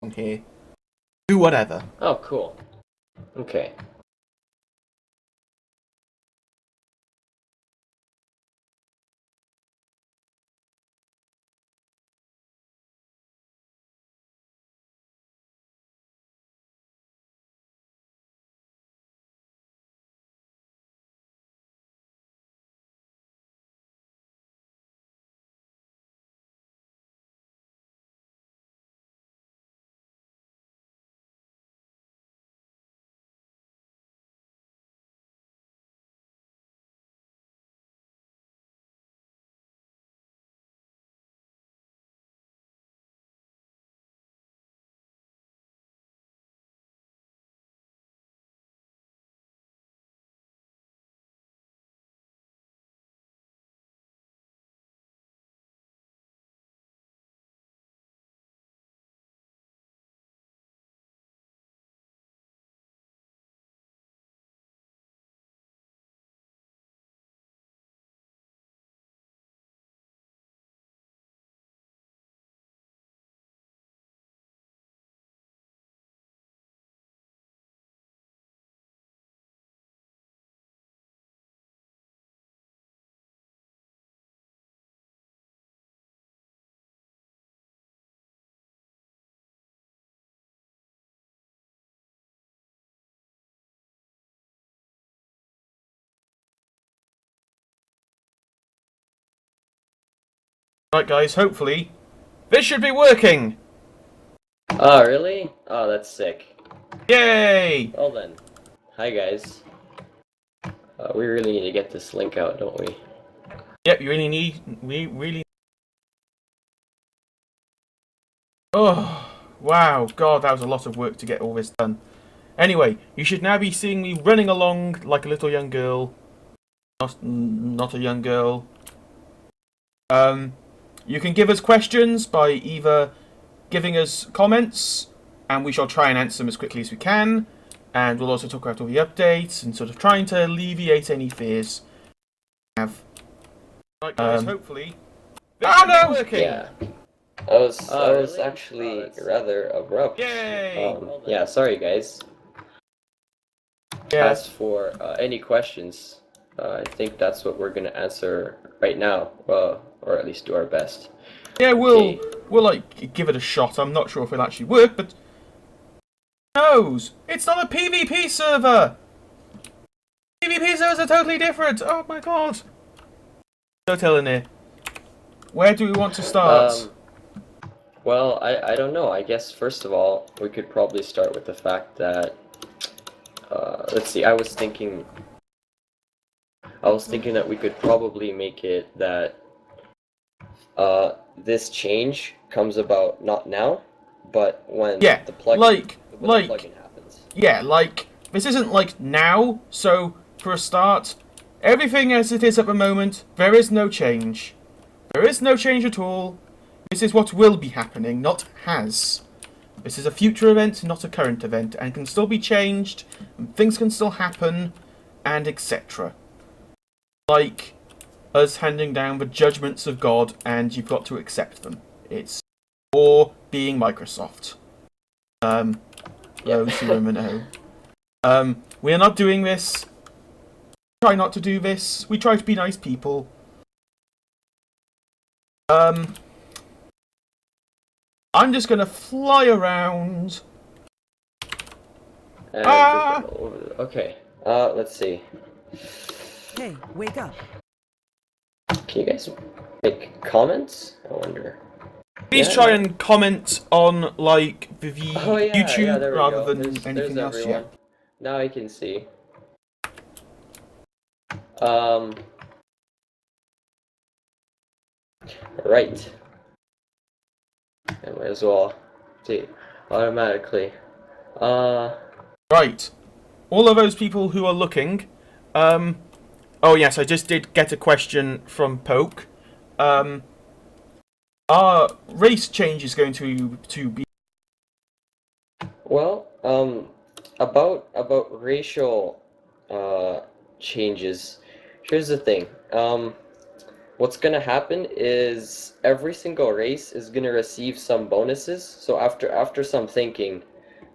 on here. Do whatever. Oh, cool. Okay. Right, guys, hopefully this should be working! Oh, really? Oh, that's sick. Yay! Well then. Hi, guys. We really need to get this link out, don't we? Yep, we really... Oh, wow, God, that was a lot of work to get all this done. Anyway, you should now be seeing me running along like a little young girl. Not a young girl. You can give us questions by either giving us comments, and we shall try and answer them as quickly as we can. And we'll also talk about all the updates and sort of trying to alleviate any fears we have. Right, guys, hopefully. Oh no! Working. Yeah. That was really? actually rather abrupt. Yay! Yeah, sorry guys. Yeah. As for any questions, I think that's what we're gonna answer right now, or at least do our best. Yeah, we'll like give it a shot. I'm not sure if it'll actually work, but who knows? It's not a PvP server. PvP servers are totally different. Oh my God. So Eleanor, where do we want to start? Well, I don't know. I guess first of all, we could probably start with the fact that let's see. I was thinking that we could probably make it that this change comes about not now, but when the plugin happens. Yeah, like this isn't like now. So for a start, everything as it is at the moment, there is no change. There is no change at all. This is what will be happening, not has. This is a future event, not a current event, and can still be changed, and things can still happen, and etc. Like us handing down the judgments of God, and you've got to accept them. It's or being Microsoft. Those who know. We are not doing this. We try not to do this. We try to be nice people. I'm just gonna fly around. Okay. Let's see. Hey, wake up. Can you guys make comments? I wonder. Please try and comment on like the YouTube rather than anything there's else. Everyone. Yeah. Now I can see. Right. I might as well see automatically. Right. All of those people who are looking. Oh yes, I just did get a question from Poke. Are race changes going to be? Well, about racial changes. Here's the thing. what's gonna happen is every single race is gonna receive some bonuses. So after some thinking,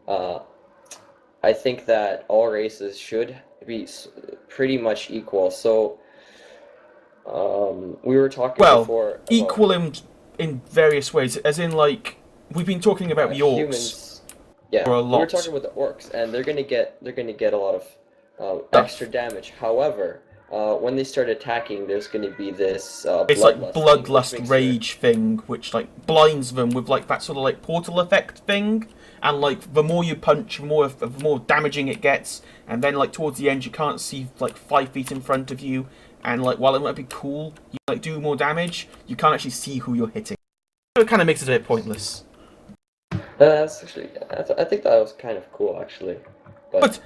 uh, I think that all races should be pretty much equal. So we were talking Well, before about equal in various ways, as in like we've been talking about the orcs humans. Yeah, for a we were lot. talking about the orcs, and they're gonna get a lot of Stuff. extra damage. However, when they start attacking, there's gonna be this It's like bloodlust bloodlust thing, which makes rage thing, which like blinds them with like that sort of like portal effect thing, and like the more you punch, the more damaging it gets, and then like towards the end you can't see like 5 feet in front of you, and like while it might be cool, you like do more damage, you can't actually see who you're hitting. So it kind of makes it a bit pointless. That's actually, I think that was kind of cool actually. But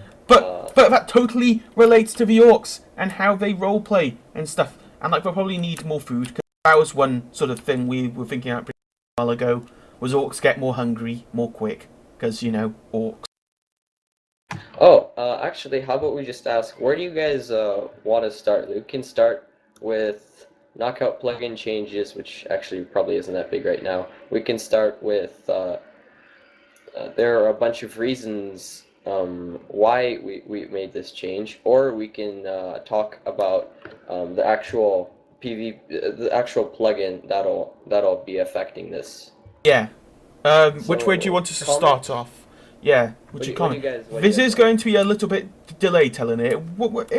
that totally relates to the orcs and how they roleplay and stuff. And like they'll probably need more food. Cause that was one sort of thing we were thinking about a while ago. Was orcs get more hungry more quick? Because orcs. Oh, actually, how about we just ask, where do you guys want to start? We can start with knockout plugin changes, which actually probably isn't that big right now. We can start with there are a bunch of reasons why we made this change, or we can talk about the actual the actual plugin that'll be affecting this. Yeah. Which way do you want us to comment? start off? Yeah. Would you comment? This is going to be a little bit delayed telling it. It won't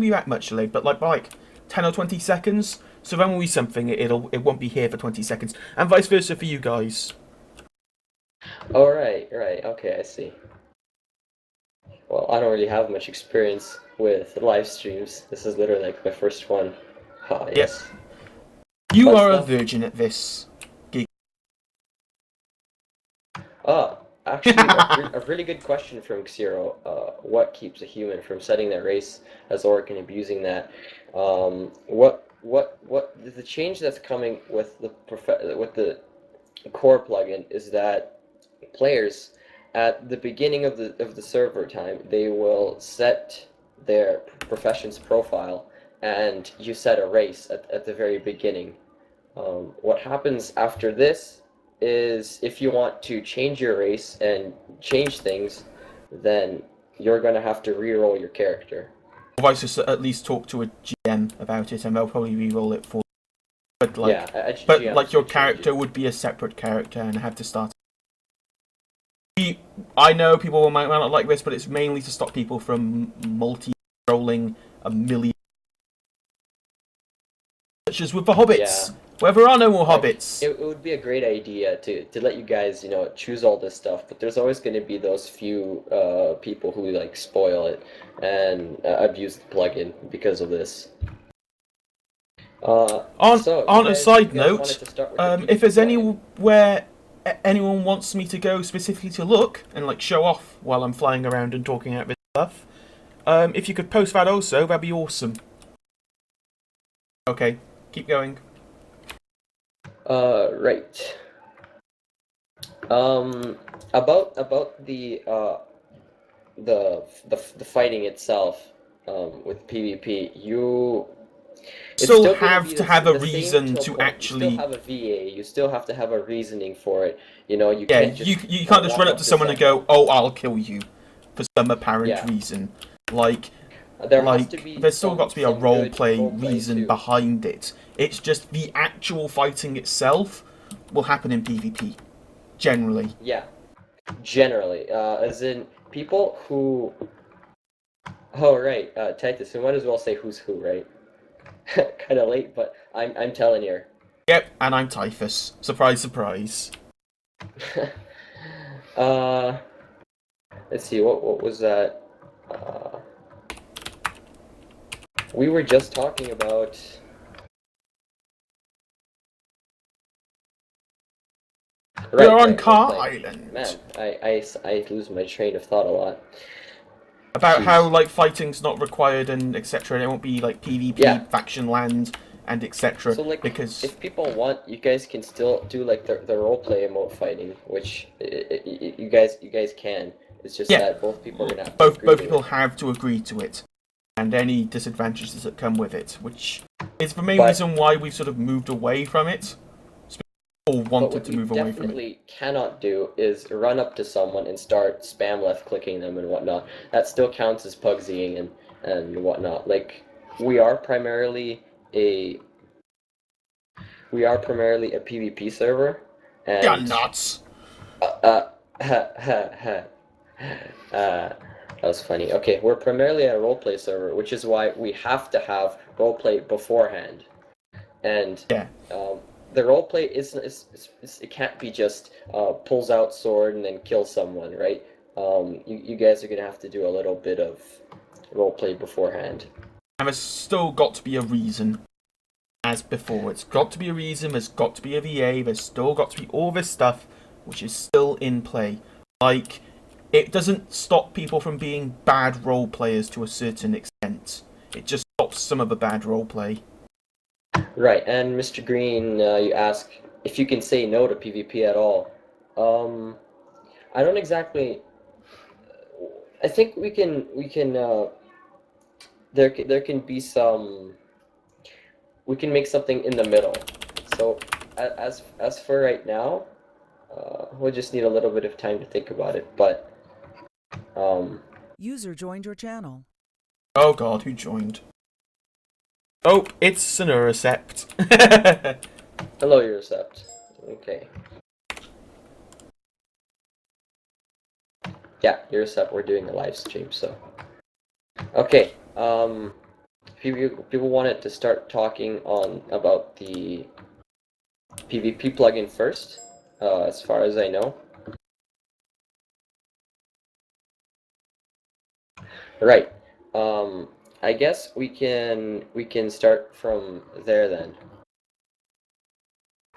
be that much delayed, but like 10 or 20 seconds. So then when we something, it won't be here for 20 seconds, and vice versa for you guys. Oh, right, okay, I see. Well, I don't really have much experience with live streams. This is literally like my first one. Ah, yes. You Fun are stuff. a virgin at this. Ah, actually, a really good question from Xero. What keeps a human from setting their race as orc and abusing that? What the change that's coming with the core plugin is that players at the beginning of the server time, they will set their profession's profile, and you set a race at the very beginning. What happens after this is if you want to change your race and change things, then you're going to have to re-roll your character. Otherwise, just at least talk to a GM about it, and they'll probably re-roll it for. But like, yeah, your character would be a separate character and have to start. I know people might not like this, but it's mainly to stop people from multi-rolling a million. Such as with the hobbits. Yeah. Where there are no more hobbits. It would be a great idea to let you guys, choose all this stuff, but there's always going to be those few people who like spoil it and abuse the plugin because of this. On a side note, if there's anywhere anyone wants me to go specifically to look and like show off while I'm flying around and talking about this stuff, if you could post that also, that'd be awesome. Okay, keep going. Right. About the fighting itself, with PvP, you still have to have a reason to actually. You still have a VA. You still have to have a reasoning for it. You yeah, can't just you can't just run up to someone and go, "Oh, I'll kill you," for some apparent reason. Like, there's still got to be a roleplay reason too. behind it. It's just the actual fighting itself will happen in PvP, generally. Yeah, generally, as in people who. Oh right, Titus. We might as well say who's who, right? Kind of late, but I'm telling you. Yep, and I'm Typhus. Surprise, surprise. Let's see. What was that? We were just talking about. We're on Car Island. Man, I lose my train of thought a lot. About how like fighting's not required and etc. And it won't be like PvP faction land and etc. So like, because if people want, you guys can still do like the roleplay emote fighting, which you guys can. It's just that both people are gonna have to both agree people to it. have to agree to it, and any disadvantages that come with it, which is the main But- reason why we've sort of moved away from it. Or But wanted what to you move away from it. definitely cannot do is run up to someone and start spam left clicking them and whatnot. That still counts as pugsying and whatnot. Like we are primarily a PvP server, and You're nuts! that was funny. Okay, we're primarily a roleplay server, which is why we have to have roleplay beforehand. And Yeah. the roleplay it can't be just pulls out sword and then kills someone, right? You guys are gonna have to do a little bit of roleplay beforehand. And there's still got to be a reason. As before, it's got to be a reason, there's got to be a VA, there's still got to be all this stuff which is still in play. Like, it doesn't stop people from being bad role players to a certain extent. It just stops some of the bad role play. Right, and Mr. Green, you ask if you can say no to PvP at all. I don't exactly. I think we can. There can be some. We can make something in the middle. So as for right now, we'll just need a little bit of time to think about it. But User joined your channel. Oh god, who joined? Oh, it's Sonoricept. hello, Eurecept. Okay. Yeah, Eurecept. We're doing a live stream, so. Okay. People wanted to start talking about the PvP plugin first, as far as I know. Right. I guess we can start from there then.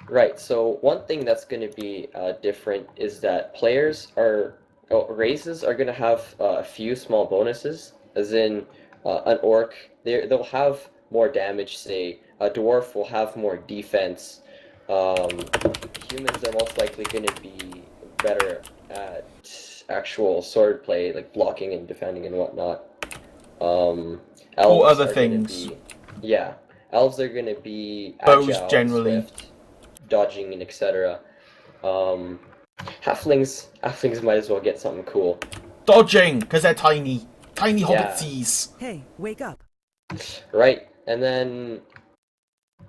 Right. So one thing that's going to be different is that races are going to have a few small bonuses, as in an orc. They'll have more damage. Say a dwarf will have more defense. Humans are most likely going to be better at actual sword play, like blocking and defending and whatnot. Elves Or other are gonna things. Yeah, elves are gonna be Bows agile, generally. swift, dodging, and etc. Halflings might as well get something cool. Dodging, because they're tiny. Tiny Yeah. hobbitsies. Hey, wake up. Right, and then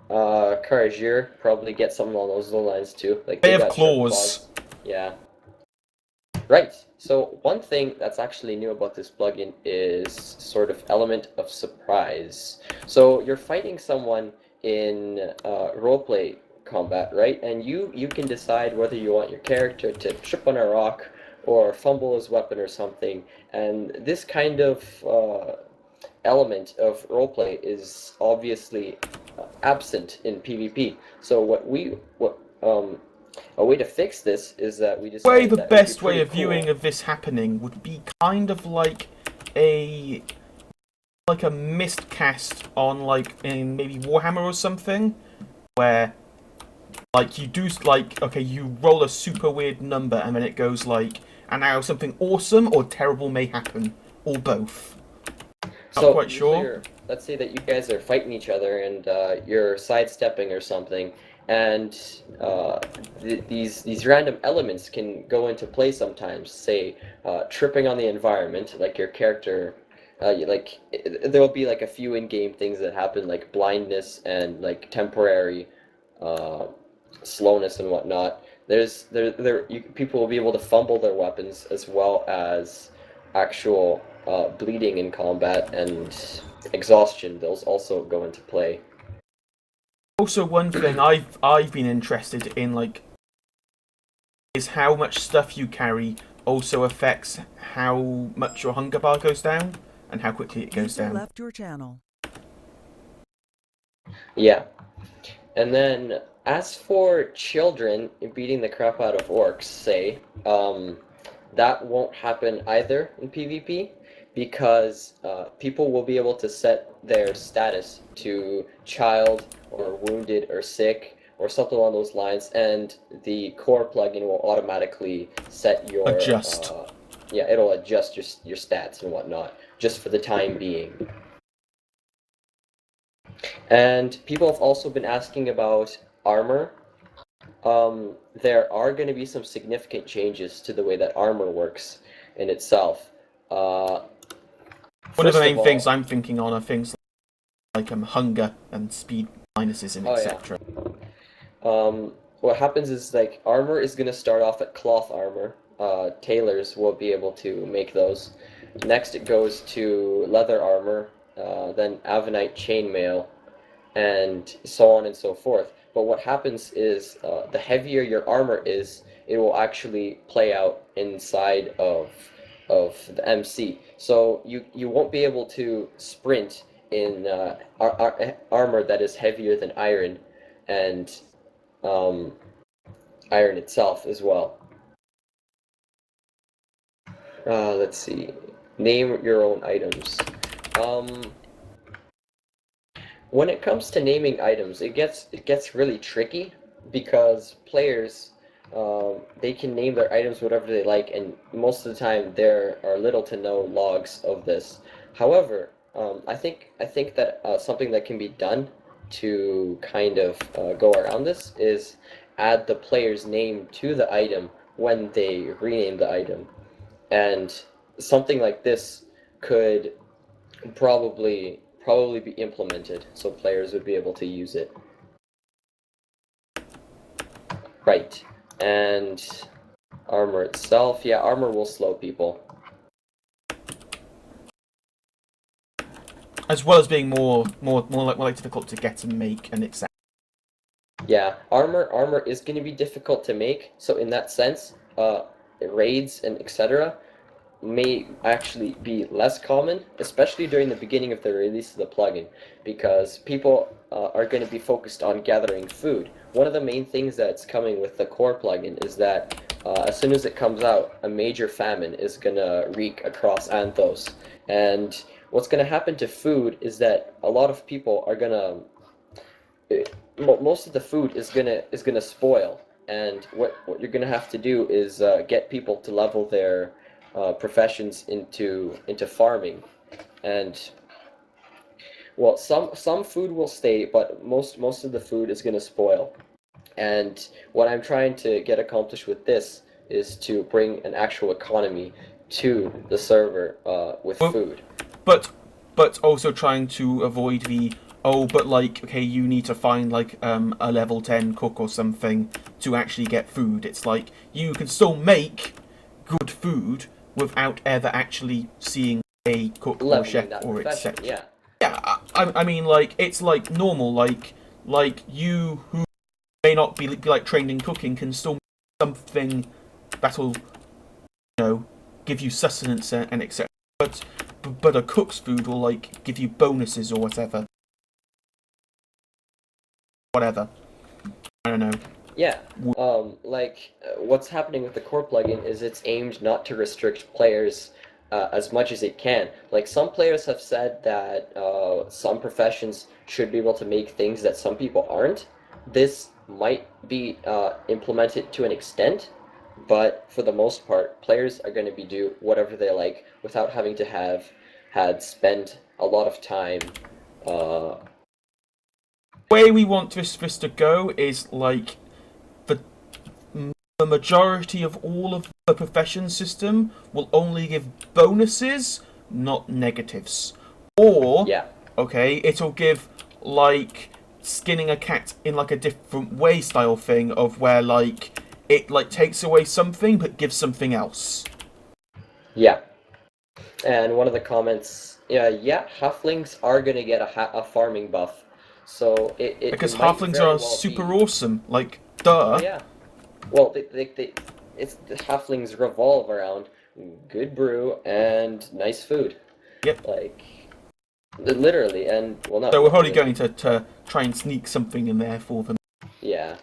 Courageer probably get something along those lines too. Like They have got sharp claws. Yeah. Right. So one thing that's actually new about this plugin is sort of element of surprise. So you're fighting someone in roleplay combat, right? And you can decide whether you want your character to trip on a rock or fumble his weapon or something. And this kind of element of roleplay is obviously absent in PvP. So a way to fix this is that we decided The that best it would be way of pretty viewing cool. of this happening would be kind of like a mist cast on in maybe Warhammer or something, where you roll a super weird number and then it goes and now something awesome or terrible may happen, or both. So Quite usually sure. let's say that you guys are fighting each other and you're sidestepping or something, and these random elements can go into play sometimes. Say tripping on the environment, like your character, there will be a few in-game things that happen, like blindness and temporary slowness and whatnot. People will be able to fumble their weapons as well as actual bleeding in combat and exhaustion. Those also go into play. Also, one thing I've been interested in is how much stuff you carry also affects how much your hunger bar goes down and how quickly it goes User down. left your channel. Yeah. And then, as for children beating the crap out of orcs, say, that won't happen either in PvP, because people will be able to set their status to child or wounded or sick or something along those lines, and the core plugin will automatically set your Adjust. it'll adjust your stats and whatnot just for the time being. And people have also been asking about armor. There are going to be some significant changes to the way that armor works in itself. One of the First main of things all, I'm thinking on are things like hunger and speed minuses and oh yeah. etc. What happens is like armor is going to start off at cloth armor. Tailors will be able to make those. Next, it goes to leather armor, then avenite chainmail, and so on and so forth. But what happens is the heavier your armor is, it will actually play out inside of the MC. So you won't be able to sprint in armor that is heavier than iron, and um, iron itself as well. Let's see. Name your own items. When it comes to naming items, it gets really tricky because players they can name their items whatever they like, and most of the time there are little to no logs of this. However, I think that something that can be done to kind of go around this is add the player's name to the item when they rename the item, and something like this could probably be implemented so players would be able to use it. Right. And armor itself, yeah, armor will slow people. As well as being more difficult to get and make and etc. Yeah, armor is going to be difficult to make, so in that sense, raids and etc. may actually be less common, especially during the beginning of the release of the plugin, because people are going to be focused on gathering food. One of the main things that's coming with the core plugin is that as soon as it comes out, a major famine is going to wreak across Anthos. And what's going to happen to food is that a lot of people are going to most of the food is gonna spoil, and what you're gonna have to do is get people to level their professions into farming, and well, some food will stay, but most of the food is gonna spoil. And what I'm trying to get accomplished with this is to bring an actual economy to the server with Well, food. but also trying to avoid the but like okay, you need to find like a level 10 cook or something to actually get food. It's like you can still make good food without ever actually seeing a cook or a Leveling chef that or profession, etc. yeah. Yeah, I mean like it's like normal like you who may not be like trained in cooking can still make something that'll give you sustenance and etc. But a cook's food will like give you bonuses or whatever. Whatever. I don't know. Yeah, what's happening with the core plugin is it's aimed not to restrict players as much as it can. Like some players have said that some professions should be able to make things that some people aren't. This might be implemented to an extent, but for the most part, players are going to be do whatever they like without having to have had spent a lot of time The way we want this to go is like the the majority of all of the profession system will only give bonuses, not negatives. Or yeah. okay, it'll give like skinning a cat in like a different way style thing of where like it like takes away something but gives something else. Yeah. And one of the comments, yeah, halflings are gonna get a farming buff, so Because it might halflings very are well super be. awesome. Like, Oh duh. yeah. Well, it's the halflings revolve around good brew and nice food, Yep. like literally, and well, not So we're not probably literally. going to try and sneak something in there for them. Yeah.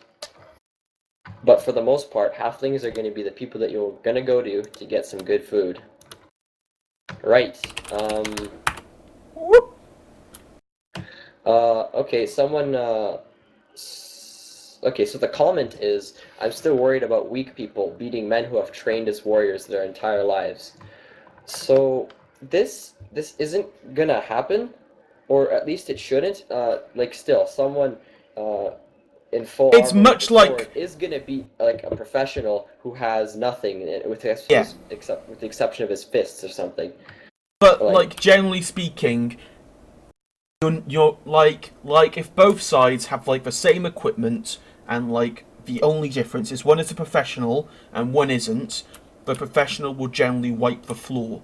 But for the most part, halflings are going to be the people that you're gonna go to get some good food. Right. Whoop. Okay, someone, okay, so the comment is, I'm still worried about weak people beating men who have trained as warriors their entire lives. So, this isn't gonna happen, or at least it shouldn't. Like still, someone in full It's armor much with a sword like- is gonna be like a professional who has nothing Yeah. except with the exception of his fists or something. But Like- like generally speaking, you're like if both sides have like the same equipment and like the only difference is one is a professional and one isn't, the professional will generally wipe the floor.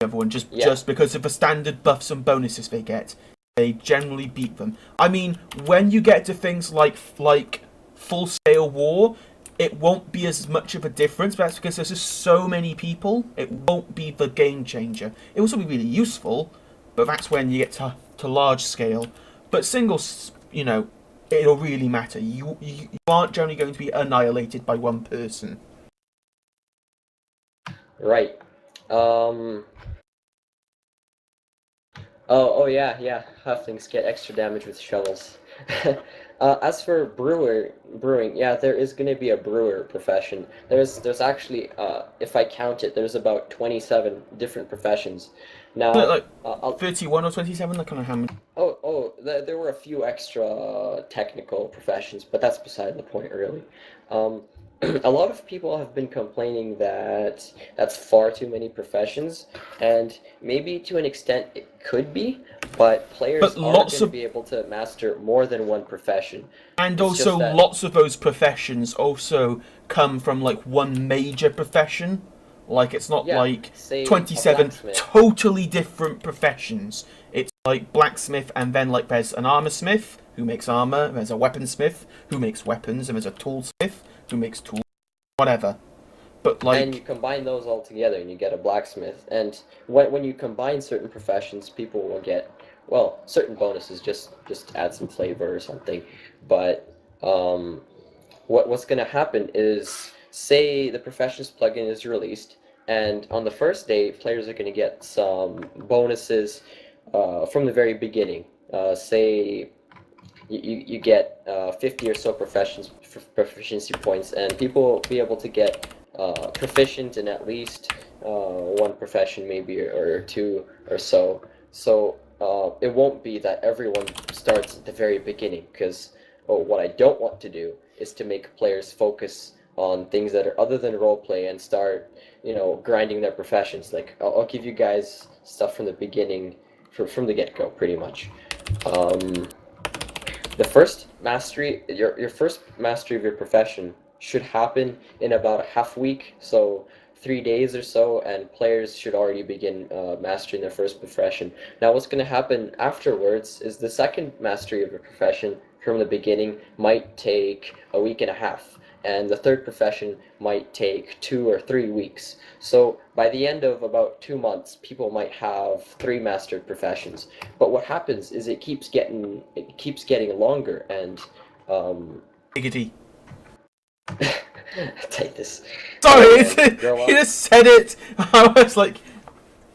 Everyone just because of the standard buffs and bonuses they get, they generally beat them. I mean, when you get to things like full scale war, it won't be as much of a difference, but that's because there's just so many people. It won't be the game changer. It will still be really useful, but that's when you get to large scale. But singles, it'll really matter. You aren't generally going to be annihilated by one person. Right. Oh yeah. Halflings get extra damage with shovels. As for brewing, yeah, there is going to be a brewer profession. There's actually, if I count it, there's about 27 different professions. Now, Like 31 or 27, I kind of how many. There were a few extra technical professions, but that's beside the point, really. A lot of people have been complaining that that's far too many professions, and maybe to an extent it could be, but players are going to be able to master more than one profession. And also, lots of those professions also come from like one major profession. Like it's not like say 27 totally different professions. It's like blacksmith, and then like there's an armor smith who makes armor, there's a weaponsmith who makes weapons, and there's a toolsmith who makes tools, whatever. But like, and you combine those all together and you get a blacksmith. And when you combine certain professions, people will get, well, certain bonuses, just add some flavor or something. But what's going to happen is, say the professions plugin is released, and on the first day, players are going to get some bonuses from the very beginning. Say you get 50 or so proficiency points, and people will be able to get proficient in at least one profession, maybe, or two or so. So it won't be that everyone starts at the very beginning, because what I don't want to do is to make players focus on things that are other than roleplay and start, grinding their professions. Like, I'll give you guys stuff from the beginning, from the get-go, pretty much. The first mastery, your first mastery of your profession should happen in about a half week, so 3 days or so, and players should already begin mastering their first profession. Now, what's going to happen afterwards is the second mastery of your profession from the beginning might take a week and a half, and the third profession might take 2 or 3 weeks. So by the end of about 2 months, people might have 3 mastered professions. But what happens is it keeps getting longer, and Giggity. take this. Sorry, you just said it. I was like,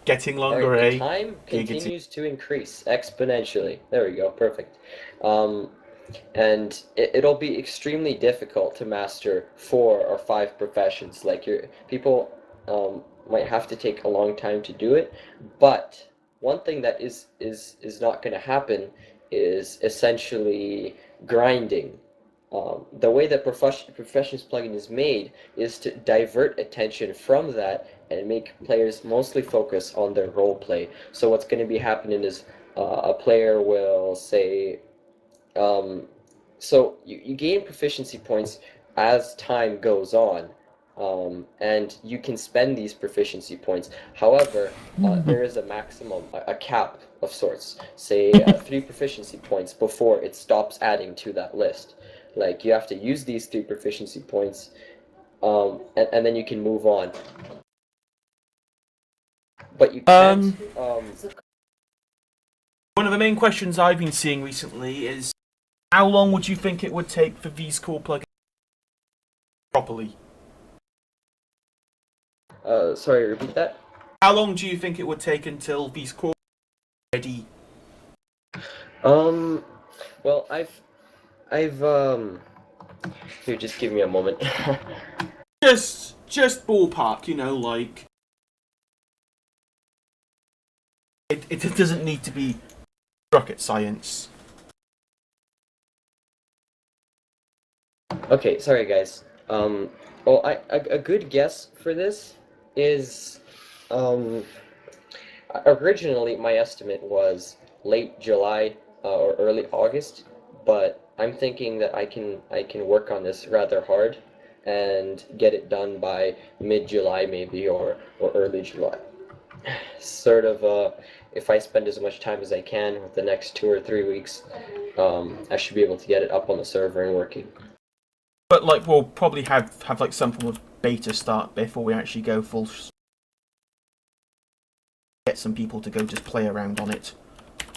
getting longer, Right, eh? the time Giggity. continues to increase exponentially. There we go, perfect. And it'll be extremely difficult to master 4 or 5 professions. Like, people might have to take a long time to do it. But one thing that is not going to happen is essentially grinding. The way that Professions plugin is made is to divert attention from that and make players mostly focus on their role play. So what's going to be happening is a player will say, so you gain proficiency points as time goes on, and you can spend these proficiency points. However, there is a maximum, a cap of sorts, say 3 proficiency points before it stops adding to that list. Like, you have to use these 3 proficiency points, and then you can move on. But you can't... One of the main questions I've been seeing recently is, how long would you think it would take for these core plugins properly? Sorry, repeat that? How long do you think it would take until these core are ready? Well, I've here, just give me a moment. just ballpark, like it doesn't need to be rocket science. Okay, sorry guys. Well, a good guess for this is, originally my estimate was late July or early August, but I'm thinking that I can work on this rather hard and get it done by mid-July maybe or early July. Sort of, if I spend as much time as I can with the next 2 or 3 weeks, I should be able to get it up on the server and working. But like we'll probably have like some form of beta start before we actually go full. Get some people to go just play around on it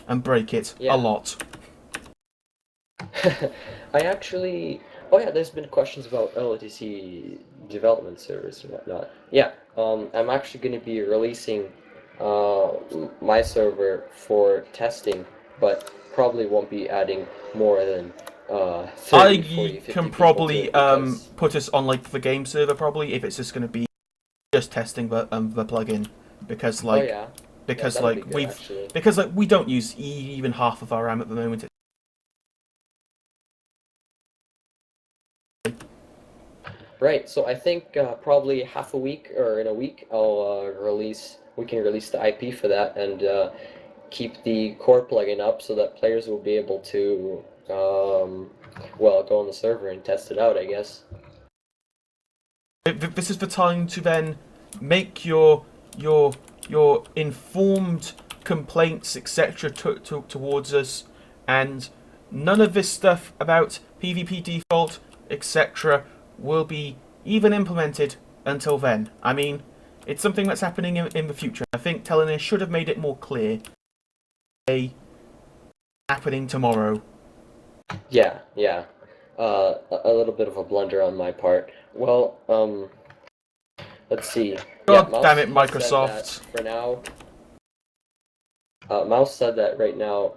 and break it Yeah. a lot. I actually, oh yeah, there's been questions about LOTC development servers and whatnot. Yeah, I'm actually going to be releasing my server for testing, but probably won't be adding more than 30, 40, 50 can people probably to it because... put us on like the game server probably if it's just going to be just testing the plugin because like Oh yeah. because Yeah, that'd like be good, we've actually. because like we don't use even half of our RAM at the moment. Right, so I think probably half a week or in a week I'll we can release the IP for that and keep the core plugin up so that players will be able to, well, go on the server and test it out, I guess. This is the time to then make your informed complaints etc. Towards us, and none of this stuff about PvP default etc. will be even implemented until then. I mean, it's something that's happening in the future. I think Telenet should have made it more clear. Happening tomorrow. Yeah, yeah. A little bit of a blunder on my part. Well, let's see. God Yeah, damn it, Mouse said Microsoft. that for now. Mouse said that right now,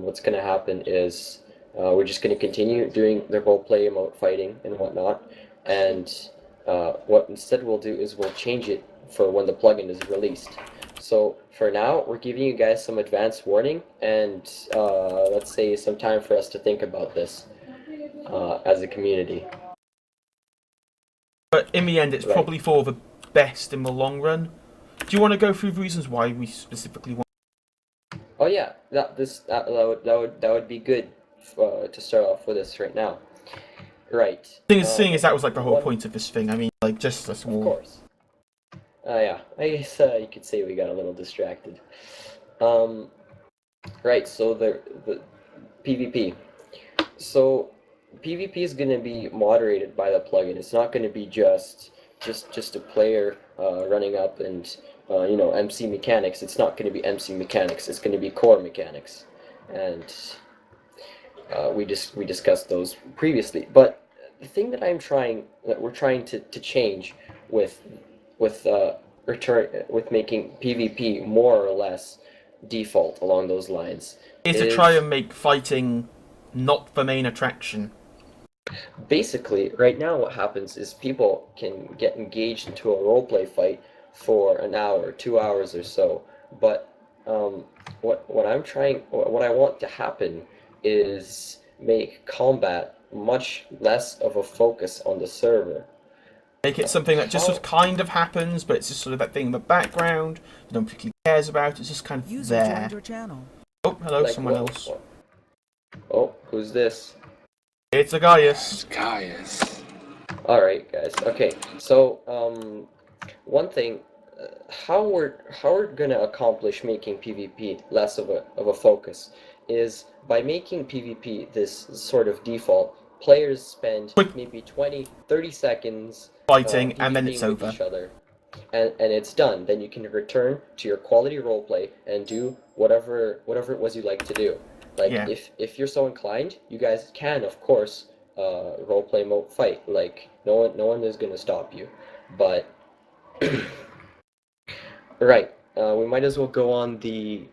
what's going to happen is we're just going to continue doing the roleplay emote fighting and whatnot, and what instead we'll do is we'll change it for when the plugin is released. So for now, we're giving you guys some advance warning and let's say some time for us to think about this as a community. But in the end, it's Right. probably for the best in the long run. Do you want to go through the reasons why we specifically want? Oh yeah, that would be good to start off with this right now. Right. Seeing as that was like the whole one- point of this thing. I mean, like just a Of small. course. Yeah, I guess you could say we got a little distracted. Right, so the PvP. So PvP is going to be moderated by the plugin. It's not going to be just a player running up and MC mechanics. It's not going to be MC mechanics. It's going to be core mechanics, and we discussed those previously. But the thing that we're trying to change with making PvP more or less default along those lines Is to try and make fighting not the main attraction. basically, right now what happens is people can get engaged into a roleplay fight for an hour, 2 hours or so, but what I want to happen is make combat much less of a focus on the server. Make it something that just sort of kind of happens, but it's just sort of that thing in the background that no one particularly cares about. It's just kind of User there. joined your channel. Oh, hello, Like someone what- else. Oh, who's this? It's a Gaius. Gaius. Alright, guys. Okay, so, one thing, how we're gonna accomplish making PvP less of a focus is by making PvP this sort of default. Players spend maybe 20, 30 seconds Fighting, and then PvPing it's with over. each other. And it's done. Then you can return to your quality roleplay and do whatever it was you like to do. Like, Yeah. if you're so inclined, you guys can, of course, roleplay mode fight. Like, no one is gonna stop you. But right, we might as well go on the.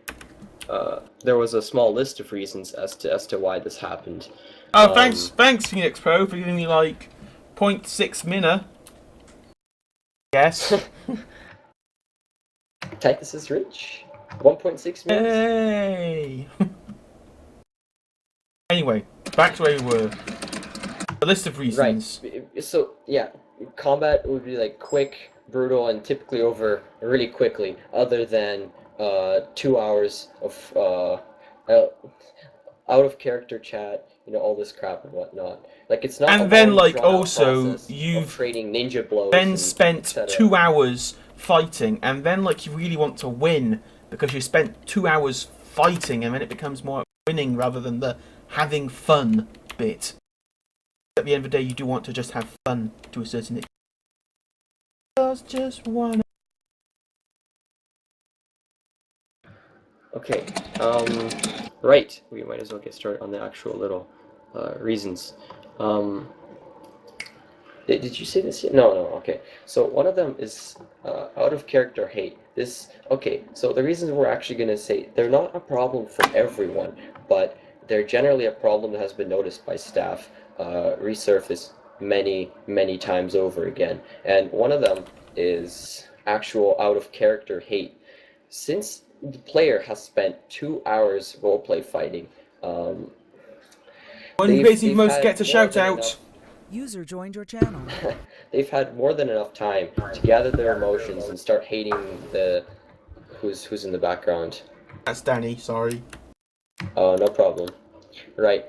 There was a small list of reasons as to why this happened. Oh, thanks, Phoenix Pro, for giving me like 0.6 mina. Yes. Titus is rich. 1.6 minutes. Hey. Anyway, back to where we were. A list of reasons. Right. So yeah, combat would be like quick, brutal, and typically over really quickly. Other than 2 hours of out of character chat, all this crap and whatnot. Like it's not a And then, long, like, drawn out also, process of you've trading ninja blows then and spent etc. 2 hours fighting, and then, like, you really want to win because you spent 2 hours fighting, and then it becomes more winning rather than the having fun bit. At the end of the day, you do want to just have fun to a certain extent. Just one. Okay. Right. We might as well get started on the actual little reasons. Did you say this yet? No, no, okay. So one of them is out of character hate. Okay, so the reasons we're actually going to say, they're not a problem for everyone, but they're generally a problem that has been noticed by staff, resurfaced many, many times over again. And one of them is actual out of character hate. Since the player has spent 2 hours roleplay fighting, One who basically most gets a shout out. User joined your channel. They've had more than enough time to gather their emotions and start hating the who's in the background. That's Danny, sorry. Oh, no problem. Right.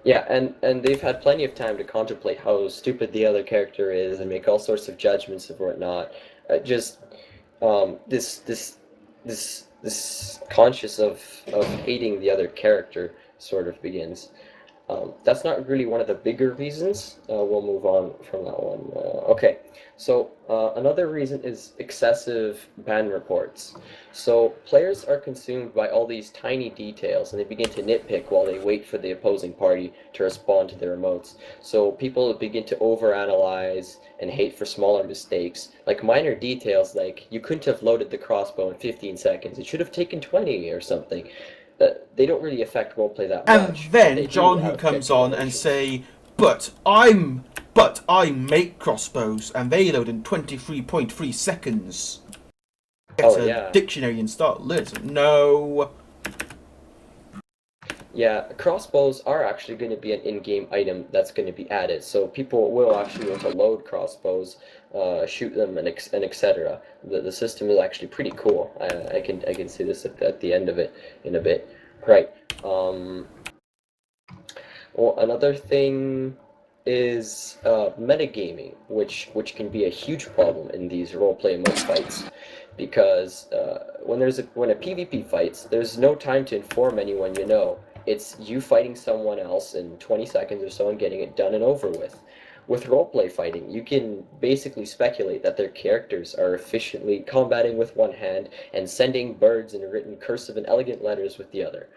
Yeah, and they've had plenty of time to contemplate how stupid the other character is and make all sorts of judgments and whatnot. This conscious of hating the other character sort of begins. That's not really one of the bigger reasons. We'll move on from that one. Okay, so another reason is excessive ban reports. So players are consumed by all these tiny details and they begin to nitpick while they wait for the opposing party to respond to their emotes. So people begin to overanalyze and hate for smaller mistakes, like minor details like you couldn't have loaded the crossbow in 15 seconds, it should have taken 20 or something. They don't really affect roleplay that much. And then John who comes on and say, but I make crossbows and they load in 23.3 seconds. Get a dictionary and start listening. No. Yeah, crossbows are actually going to be an in-game item that's going to be added, so people will actually want to load crossbows, shoot them, and etc. The system is actually pretty cool. I can see this at the end of it in a bit. Right. Well, another thing is metagaming, which can be a huge problem in these roleplay mode fights, because when a PvP fights, there's no time to inform anyone you know. It's you fighting someone else in 20 seconds or so and getting it done and over with. With roleplay fighting, you can basically speculate that their characters are efficiently combating with one hand and sending birds in written cursive and elegant letters with the other.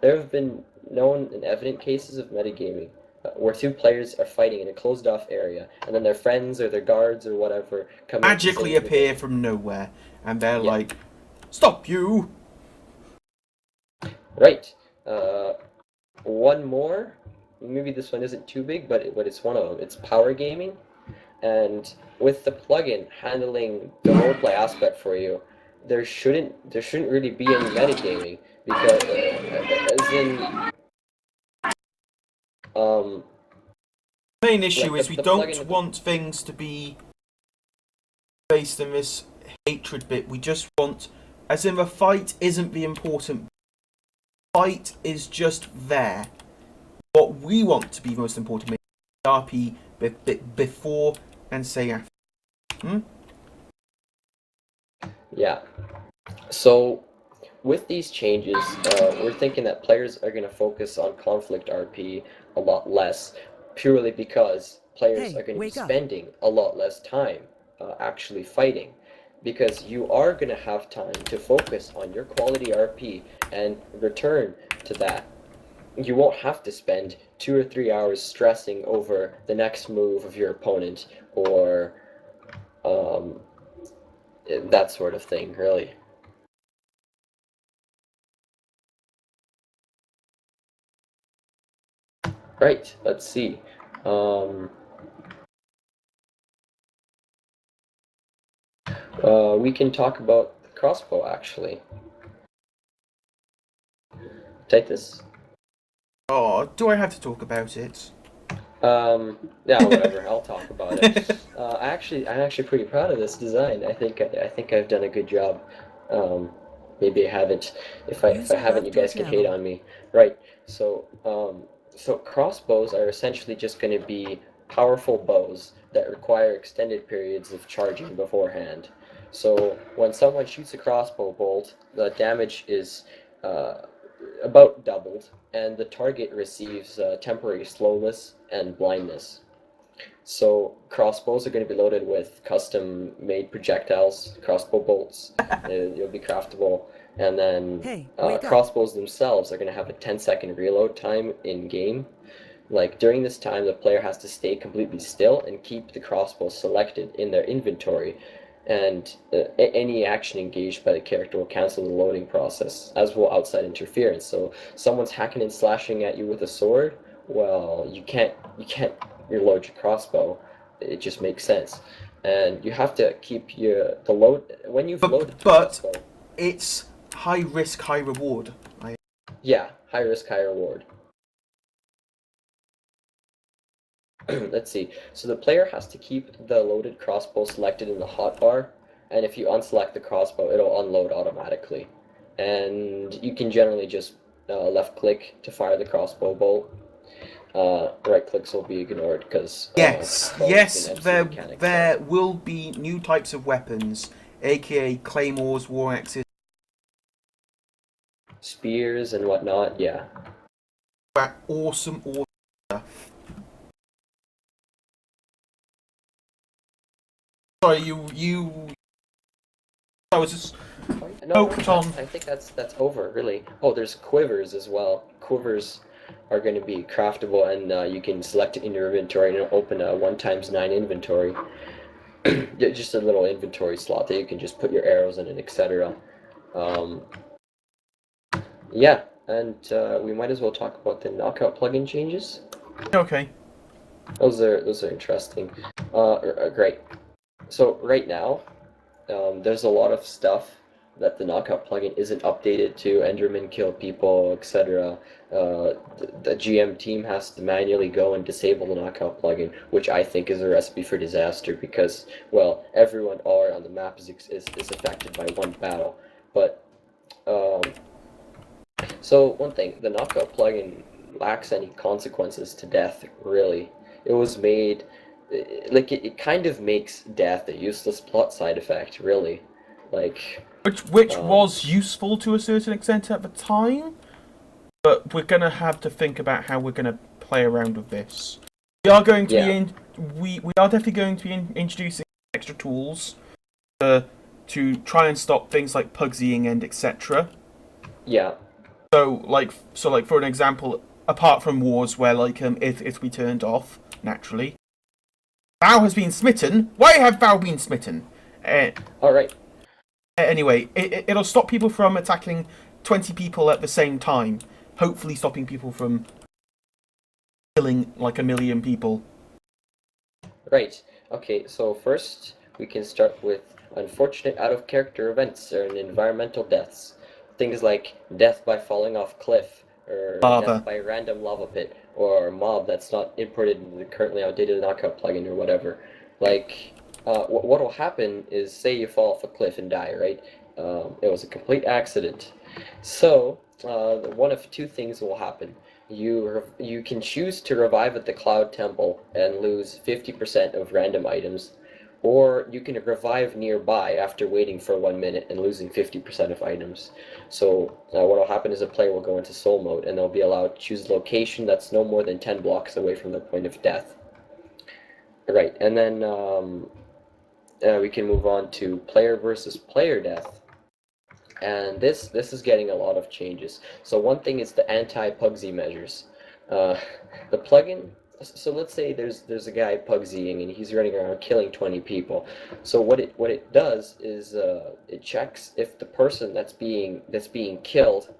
There have been known and evident cases of metagaming where two players are fighting in a closed-off area, and then their friends or their guards or whatever come magically appear from nowhere, and they're like, "Stop you!" Right. One more. Maybe this one isn't too big, but it's one of them. It's Powergaming, and with the plugin handling the roleplay aspect for you, there shouldn't really be any metagaming, because as in the main issue is we don't want things to be based in this hatred bit. We just want, as in the fight isn't the important. Fight is just there. What we want to be most important is RP before and say after. Yeah. So with these changes, we're thinking that players are going to focus on conflict RP a lot less, purely because players are going to be spending a lot less time actually fighting. Because you are going to have time to focus on your quality RP and return to that. You won't have to spend 2 or 3 hours stressing over the next move of your opponent or that sort of thing, really. Right, let's see. We can talk about the crossbow, actually. Titus? Oh, do I have to talk about it? Yeah, whatever. I'll talk about it. I'm actually pretty proud of this design. I think I've done a good job. Um, Maybe I haven't. If I User haven't, you left your guys can hate channel. on me. Right. So crossbows are essentially just going to be powerful bows that require extended periods of charging beforehand. So when someone shoots a crossbow bolt, the damage is uh, about doubled, and the target receives temporary slowness and blindness. So crossbows are going to be loaded with custom-made projectiles, crossbow bolts. It'll be craftable, and then Hey, wake up. crossbows themselves are going to have a 10-second reload time in game. Like during this time, the player has to stay completely still and keep the crossbow selected in their inventory, and any action engaged by the character will cancel the loading process, as will outside interference. So someone's hacking and slashing at you with a sword, well, you can't reload your crossbow. It just makes sense, and you have to keep the load when you've loaded the But crossbow. it's high risk, high reward. Yeah, high risk, high reward. Let's see. So the player has to keep the loaded crossbow selected in the hotbar, and if you unselect the crossbow, it'll unload automatically. And you can generally just left click to fire the crossbow bolt. Right clicks will be ignored because Yes, bows yes, and MC there mechanics. there will be new types of weapons, aka claymores, war axes. Spears and whatnot. Yeah. That awesome stuff. Sorry, you. I was just No, poked on. I think that's over really. Oh, there's quivers as well. Quivers are going to be craftable, and you can select it in your inventory and it'll open a 1x9 inventory. Yeah, just a little inventory slot that you can just put your arrows in and etc. Um, yeah, and we might as well talk about the knockout plugin changes. Okay. Those are interesting. Great. So right now, there's a lot of stuff that the knockout plugin isn't updated to. Enderman kill people, etc. The GM team has to manually go and disable the knockout plugin, which I think is a recipe for disaster because, well, everyone all on the map is affected by one battle. But um, so one thing, the knockout plugin lacks any consequences to death. Really, it was made like it kind of makes death a useless plot side effect. Really, like. Which Um, was useful to a certain extent at the time, but we're gonna have to think about how we're gonna play around with this. We are going to be yeah, we are definitely going to be introducing extra tools to try and stop things like pugsying and etc. yeah, So like for an example, apart from wars where like it we turned off naturally, Thou has been smitten. Why have thou been smitten? Uh, all right. Anyway, it'll stop people from attacking 20 people at the same time. Hopefully stopping people from killing like a million people. Right. Okay, so first we can start with unfortunate out-of-character events or environmental deaths. Things like death by falling off cliff, or Lava. death by random lava pit, or mob that's not imported into the currently outdated knockout plugin or whatever. Like, what'll happen is, say you fall off a cliff and die, right? It was a complete accident. So, one of two things will happen. You can choose to revive at the Cloud Temple and lose 50% of random items, or you can revive nearby after waiting for 1 minute and losing 50% of items. So what will happen is a player will go into soul mode and they'll be allowed to choose a location that's no more than 10 blocks away from the point of death. Right, and then we can move on to player versus player death. And this is getting a lot of changes. So one thing is the anti-Pugsy measures. Uh, the plugin. So let's say there's a guy Pugsying and he's running around killing 20 people. So what it does is it checks if the person that's being killed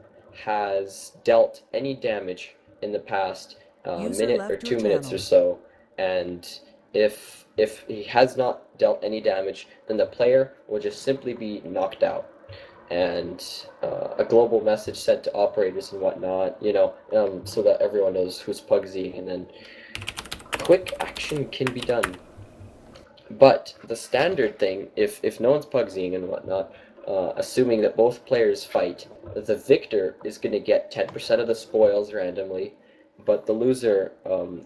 has dealt any damage in the past User minute or left your 2 minutes or channel. so, and if he has not dealt any damage, then the player will just simply be knocked out. and a global message sent to operators and whatnot, so that everyone knows who's Pugsying, and then quick action can be done. But the standard thing, if no one's Pugsying and whatnot, assuming that both players fight, the victor is going to get 10% of the spoils randomly, but the loser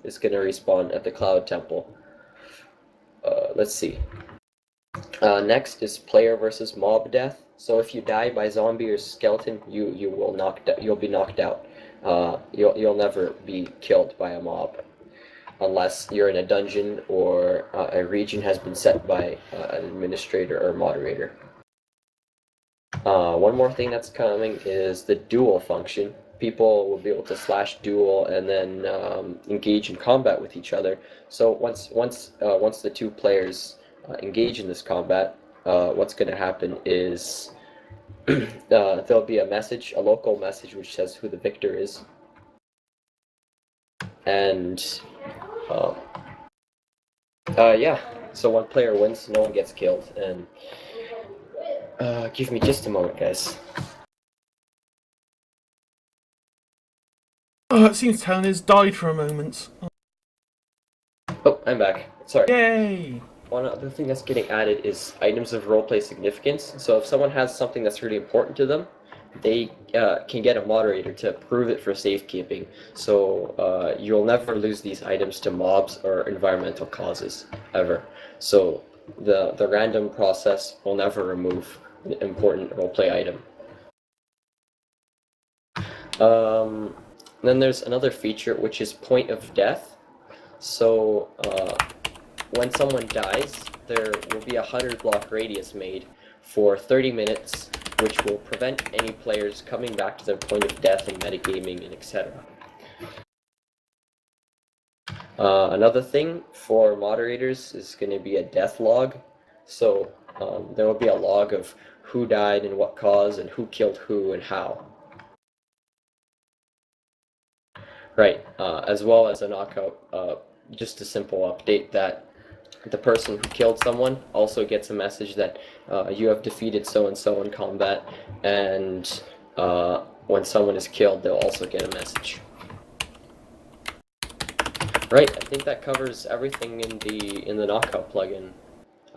is going to respawn at the Cloud Temple. Let's see. Next is player versus mob death. So if you die by zombie or skeleton, you'll be knocked out. You'll never be killed by a mob, unless you're in a dungeon or a region has been set by an administrator or moderator. One more thing that's coming is the duel function. People will be able to slash duel and then engage in combat with each other. So once the two players engage in this combat, what's going to happen is there'll be a local message which says who the victor is, and yeah. So one player wins, no one gets killed, and give me just a moment, guys. Oh, it seems Tony's died for a moment. Oh, I'm back. Sorry. Yay! One other thing that's getting added is items of roleplay significance. So if someone has something that's really important to them, they can get a moderator to approve it for safekeeping. So you'll never lose these items to mobs or environmental causes, ever. So the random process will never remove an important roleplay item. Then there's another feature, which is point of death. So when someone dies, there will be a 100-block radius made for 30 minutes, which will prevent any players coming back to their point of death in metagaming and etc. Another thing for moderators is going to be a death log. So there will be a log of who died and what cause and who killed who and how. Right, as well as a knockout, just a simple update that the person who killed someone also gets a message that you have defeated so-and-so in combat, and when someone is killed, they'll also get a message. Right, I think that covers everything in the knockout plugin.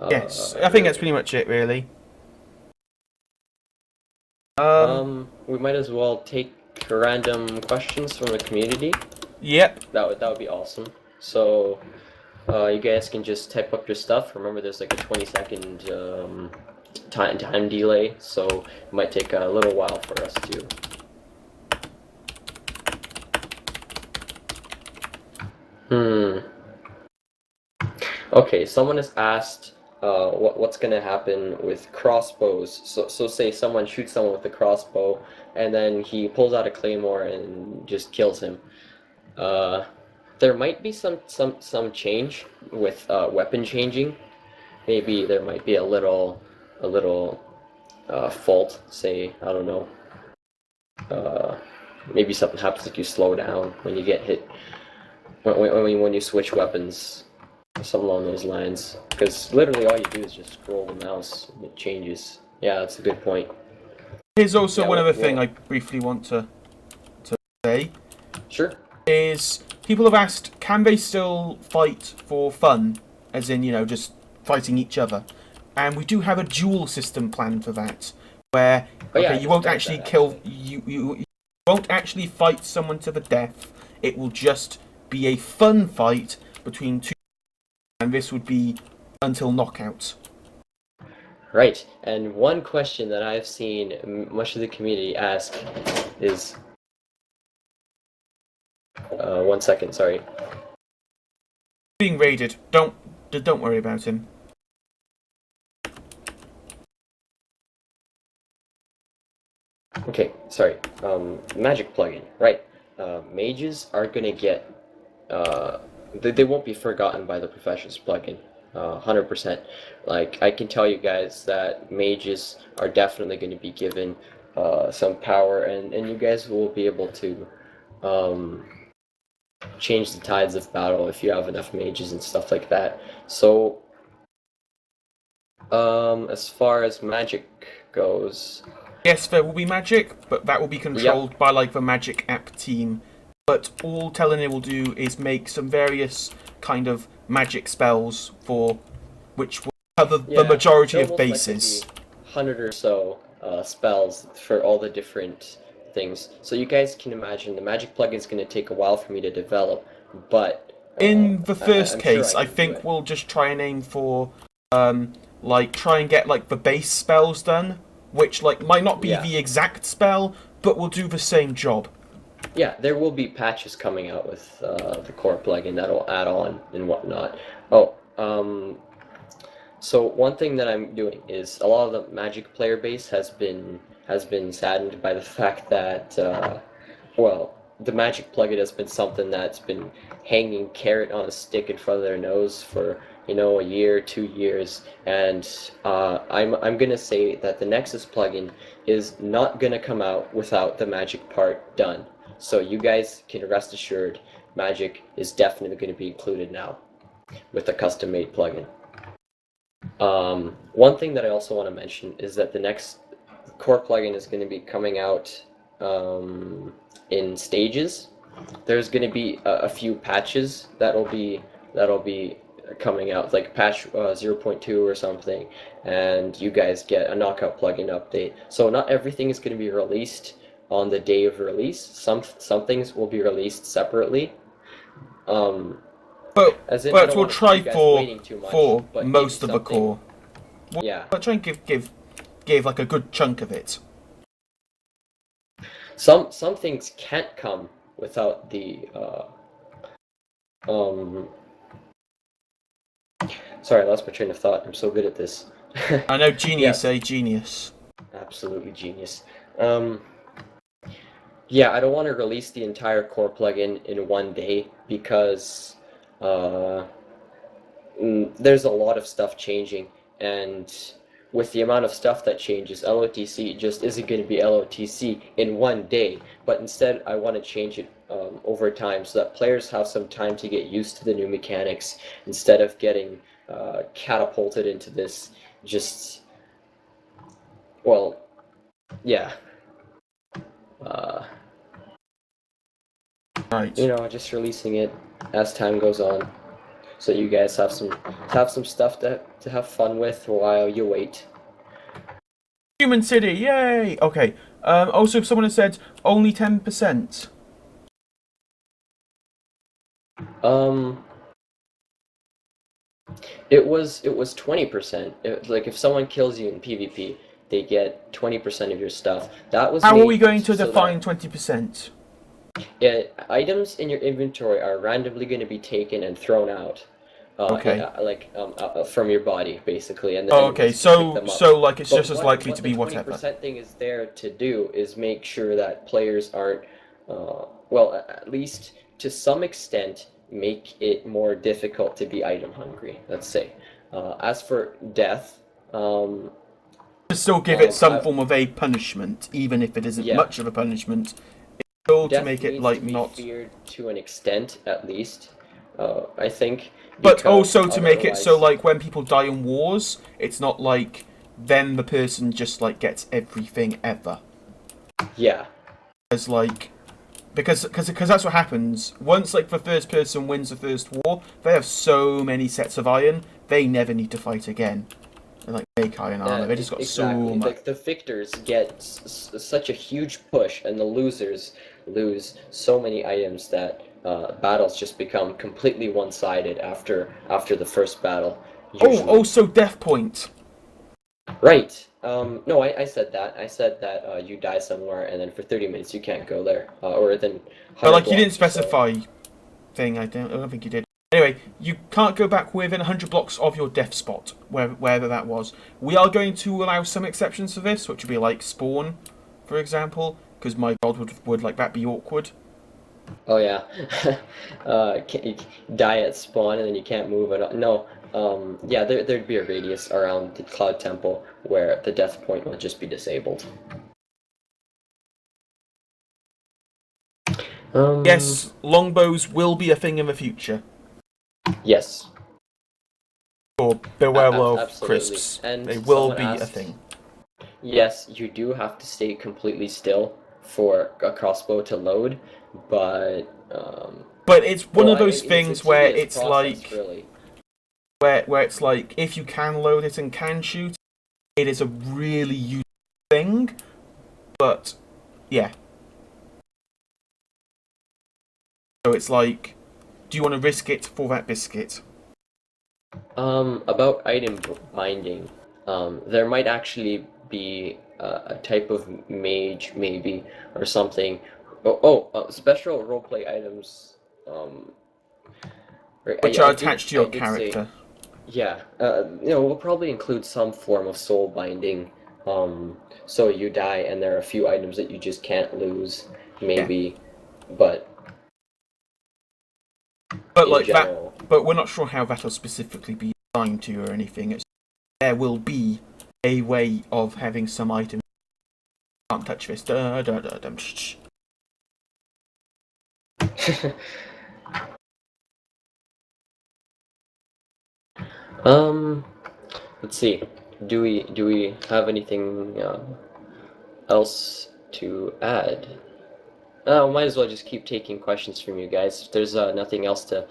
Yes, I think that's pretty much it, really. We might as well take random questions from the community. Yep. That would be awesome. So you guys can just type up your stuff. Remember, there's like a 20-second time delay, so it might take a little while for us to. Okay, someone has asked what's going to happen with crossbows. So say someone shoots someone with a crossbow, and then he pulls out a claymore and just kills him. There might be some change with weapon changing. Maybe there might be a little fault. Say, I don't know. Maybe something happens, like you slow down when you get hit. When you switch weapons. Something along those lines, because literally all you do is just scroll the mouse and it changes. Yeah, that's a good point. Here's also one other thing I briefly want to say. Sure. Is people have asked, can they still fight for fun, as in, just fighting each other? And we do have a duel system planned for that, where you won't actually kill you won't actually fight someone to the death. It will just be a fun fight between two. And this would be until knockouts. Right, and one question that I've seen much of the community ask is... 1 second, sorry. Being raided. Don't worry about him. Okay, sorry. Magic plugin, right. Mages are gonna get... They won't be forgotten by the Professions plugin, 100%. Like, I can tell you guys that mages are definitely going to be given some power, and you guys will be able to change the tides of battle if you have enough mages and stuff like that. So, as far as magic goes, Yes, there will be magic, but that will be controlled by like the magic app team. But all Telene will do is make some various kind of magic spells for which will cover the majority of bases. 100 or so spells for all the different things. So you guys can imagine the magic plugin is going to take a while for me to develop, but in the first case, sure I think we'll just try and aim for like try and get like the base spells done, which like might not be the exact spell, but will do the same job. Yeah, there will be patches coming out with the core plugin that'll add on and whatnot. Oh, so one thing that I'm doing is a lot of the Magic player base has been saddened by the fact that well, the Magic plugin has been something that's been hanging carrot on a stick in front of their nose for a year, 2 years, and I'm gonna say that the Nexus plugin is not gonna come out without the Magic part done. So you guys can rest assured, Magic is definitely going to be included now with a custom-made plugin. One thing that I also want to mention is that the next core plugin is going to be coming out in stages. There's going to be a few patches that'll be coming out, like patch 0.2 or something, and you guys get a knockout plugin update. So not everything is going to be released on the day of release. Some things will be released separately. But we'll try for most of the core. We'll try and give like a good chunk of it. Some things can't come without the sorry, I lost my train of thought. I'm so good at this. I know genius, genius. Absolutely genius. Yeah, I don't want to release the entire core plugin in one day because there's a lot of stuff changing, and with the amount of stuff that changes, LOTC just isn't going to be LOTC in one day, but instead I want to change it over time so that players have some time to get used to the new mechanics instead of getting catapulted into this just, well, yeah. Right. Just releasing it as time goes on, so you guys have some stuff to have fun with while you wait. Human City, yay! Okay. Also, someone has said only 10%. It was 20%. Like if someone kills you in PvP, they get 20% of your stuff. That was. How are we going to define 20%? Items in your inventory are randomly going to be taken and thrown out. From your body, basically, and then okay, so like it's just as likely to be whatever. What the 20% thing is there to do is make sure that players aren't, well, at least to some extent, make it more difficult to be item hungry. Let's say. As for death, to still give it some form of a punishment, even if it isn't much of a punishment. It's still to make it like not feared to an extent, at least. I think. But also to make it so, like, when people die in wars, it's not like then the person just like gets everything ever. Yeah. As like, because that's what happens once like the first person wins the first war. They have so many sets of iron, they never need to fight again. They like make iron armor. They just got so much. Like the victors get such a huge push, and the losers lose so many items that. Battles just become completely one-sided after the first battle. Usually. Oh, also death point. Right. No, I said that. I said that you die somewhere, and then for 30 minutes you can't go there, or then. But like you didn't specify thing. I don't think you did. Anyway, you can't go back within 100 blocks of your death spot, wherever that was. We are going to allow some exceptions for this, which would be like spawn, for example, because my god would like that be awkward. Oh yeah, you die at spawn and then you can't move at all. No, yeah, there'd be a radius around the Cloud Temple where the death point will just be disabled. Yes, longbows will be a thing in the future. Yes. Or Beware of Crisps. And they will be a thing. yes, you do have to stay completely still for a crossbow to load, but But it's one of well, those it's a things where tedious it's process, like really. where it's like if you can load it and can shoot, it is a really useful thing. But yeah, so it's like, do you want to risk it for that biscuit? About item binding, there might actually be a type of mage, maybe, or something. Special roleplay items. Right, Which are attached to I your did say, character. yeah. We'll probably include some form of soul binding. So you die, and there are a few items that you just can't lose, maybe, but But in like that, general. but we're not sure how that'll specifically be assigned to you or anything. It's, there will be a way of having some items. Can't touch this. Um, let's see. Do we have anything else to add? Might as well just keep taking questions from you guys. If there's nothing else to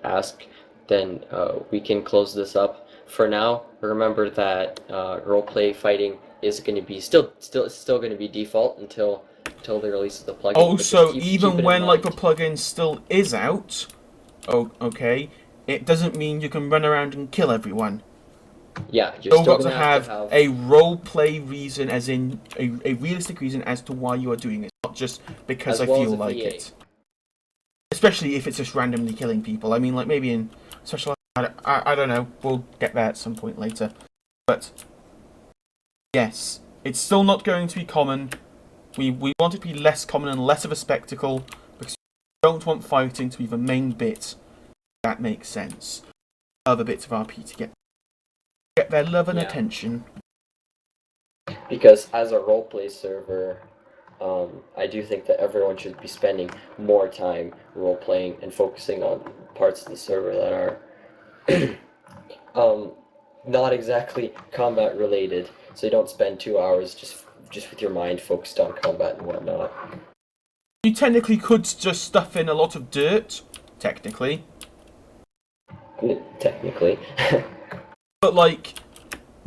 ask, then we can close this up. For now, remember that roleplay fighting is going to be still going to be default until the release of the plugin. But just Also, keep it even in when like the mind. plugin still is out, okay, it doesn't mean you can run around and kill everyone. Yeah, you're You've still got to gonna have have a role play reason, as in a realistic reason as to why you are doing it, not just because as I well as feel a like VA. it. Especially if it's just randomly killing people. I mean, like maybe in special. I don't know. We'll get there at some point later. But yes, it's still not going to be common. We want it to be less common and less of a spectacle because we don't want fighting to be the main bit. That makes sense. Other bits of RP to get their love and Yeah. attention. Because as a roleplay server, I do think that everyone should be spending more time role-playing and focusing on parts of the server that are not exactly combat related, so you don't spend 2 hours just with your mind focused on combat and whatnot. You technically could just stuff in a lot of dirt, technically. Technically. But like,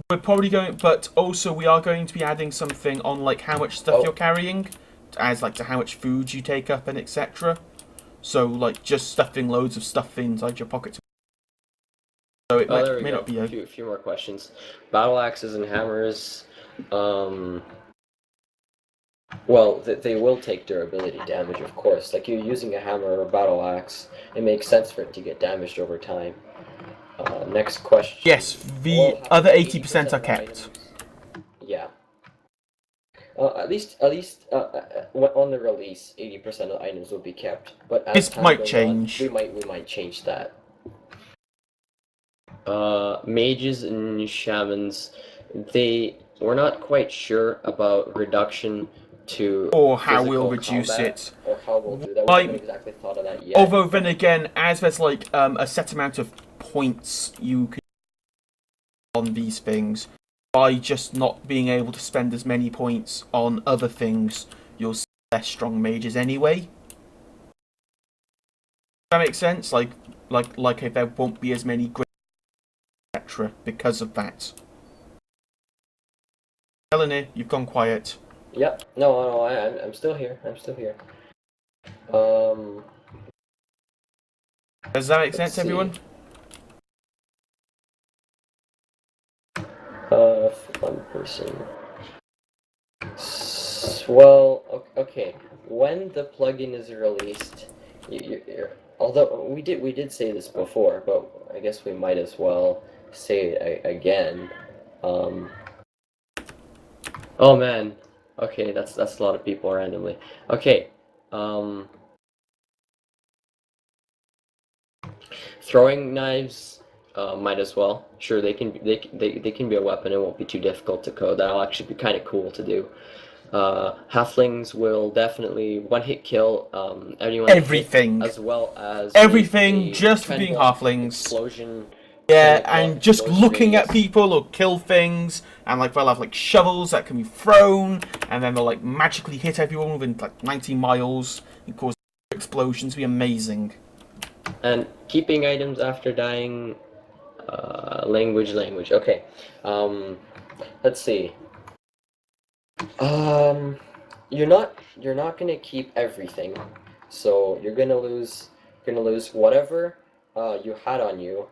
we're probably going. But also, we are going to be adding something on like how much stuff you're carrying, as like to how much food you take up and etc. So like, just stuffing loads of stuff inside your pockets. So it may not be a few more questions. Battle axes and hammers. Well, they will take durability damage, of course. Like, you're using a hammer or a battle axe, it makes sense for it to get damaged over time. Next question. Yes, the other 80% are kept. Items, yeah. At least on the release, 80% of the items will be kept. But as This time might goes change. on, we might change that. Mages and shamans, we're not quite sure about reduction to Or how we'll reduce combat, it. or how we'll do that. We haven't exactly thought of that yet. Although then again, as there's like a set amount of points you can on these things, by just not being able to spend as many points on other things, you'll see less strong mages anyway. Does that make sense? Like if there won't be as many great etc. because of that. Eleni, you've gone quiet. Yep. No, I'm still here. I'm still here. Does that make sense, everyone? One person. Well, okay. When the plugin is released, although we did say this before, but I guess we might as well say it again. Oh man. Okay, that's a lot of people randomly. Okay. Throwing knives, might as well. Sure, they can be a weapon. It won't be too difficult to code. That'll actually be kind of cool to do. Halflings will definitely one-hit kill anyone everything, hit, as well as everything a just for being halflings. explosion. Yeah, Kind of and just close looking at radius. people or kill things, and like they'll have like shovels that can be thrown, and then they'll like magically hit everyone within like 90 miles and cause explosions. Be amazing. And keeping items after dying. Language. Okay. Let's see. Um, you're not gonna keep everything, so you're gonna lose whatever you had on you,